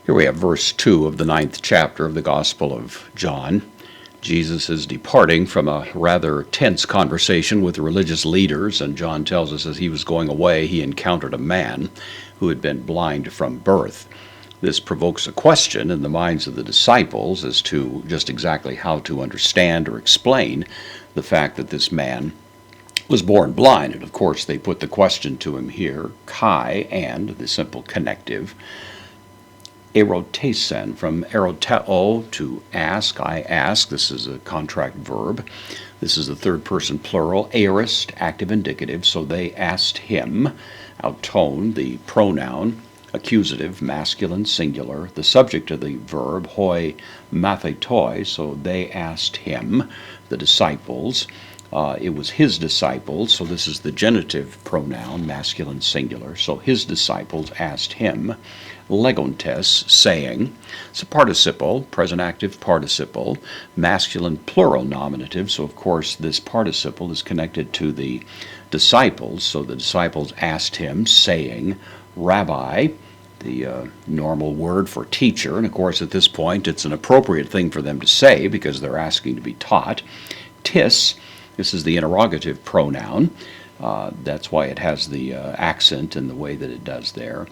Here we have verse 2 of the 9th chapter of the Gospel of John. Jesus is departing from a rather tense conversation with the religious leaders, and John tells us as he was going away, he encountered a man who had been blind from birth. This provokes a question in the minds of the disciples as to just exactly how to understand or explain the fact that this man was born blind. And of course, they put the question to him here, kai, and the simple connective, erotesen, from eroteo, to ask, I ask. This is a contract verb. This is the third person plural, aorist, active indicative, so they asked him. Auton, the pronoun, accusative, masculine, singular. The subject of the verb, hoi mathetoi, so they asked him, the disciples. It was his disciples, so this is the genitive pronoun, masculine, singular. So his disciples asked him, legontes, saying. It's a participle, present active participle, masculine plural nominative. So of course this participle is connected to the disciples. So the disciples asked him, saying, Rabbi, the normal word for teacher. And of course at this point it's an appropriate thing for them to say because they're asking to be taught. Tis, this is the interrogative pronoun. That's why it has the accent in the way that it does there.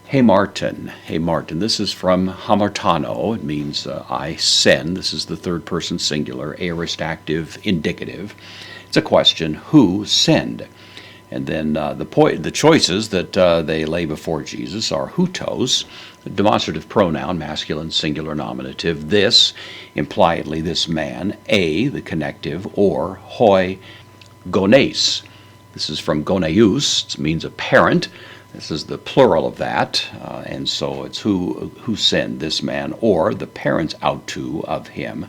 Hey Martin, this is from hamartano. It means I send. This is the third person singular, aorist active indicative. It's a question, who send? And then the choices that they lay before Jesus are hutos, demonstrative pronoun, masculine, singular, nominative, this, impliedly this man, a, the connective, or hoi gones. This is from goneus, it means a parent. This is the plural of that, and so it's who send this man, or the parents autou of him.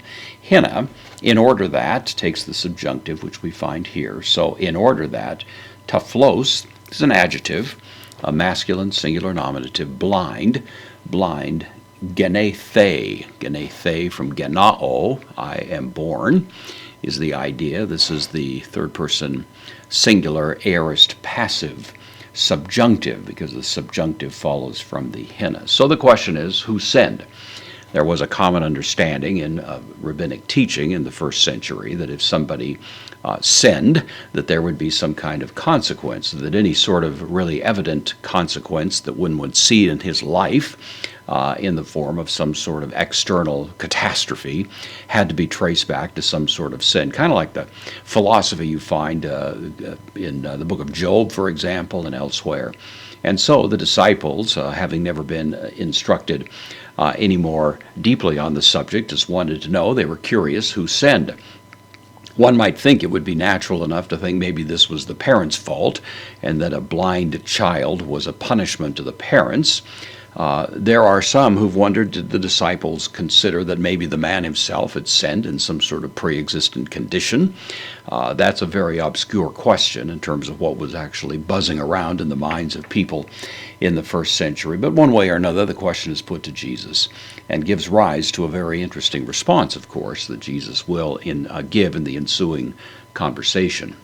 Hina, in order that, takes the subjunctive, which we find here. So in order that, taflos is an adjective, a masculine, singular, nominative, blind, genethe from genao, I am born, is the idea. This is the third person singular, aorist, passive, subjunctive, because the subjunctive follows from the hina. So the question is, who send? There was a common understanding in rabbinic teaching in the first century that if somebody sinned, that there would be some kind of consequence, that any sort of really evident consequence that one would see in his life in the form of some sort of external catastrophe had to be traced back to some sort of sin. Kind of like the philosophy you find in the book of Job, for example, and elsewhere. And so the disciples, having never been instructed any more deeply on the subject, just wanted to know. They were curious who sinned. One might think it would be natural enough to think maybe this was the parents' fault and that a blind child was a punishment to the parents. There are some who've wondered, did the disciples consider that maybe the man himself had sinned in some sort of pre-existent condition? That's a very obscure question in terms of what was actually buzzing around in the minds of people in the first century. But one way or another, the question is put to Jesus and gives rise to a very interesting response, of course, that Jesus will give in the ensuing conversation.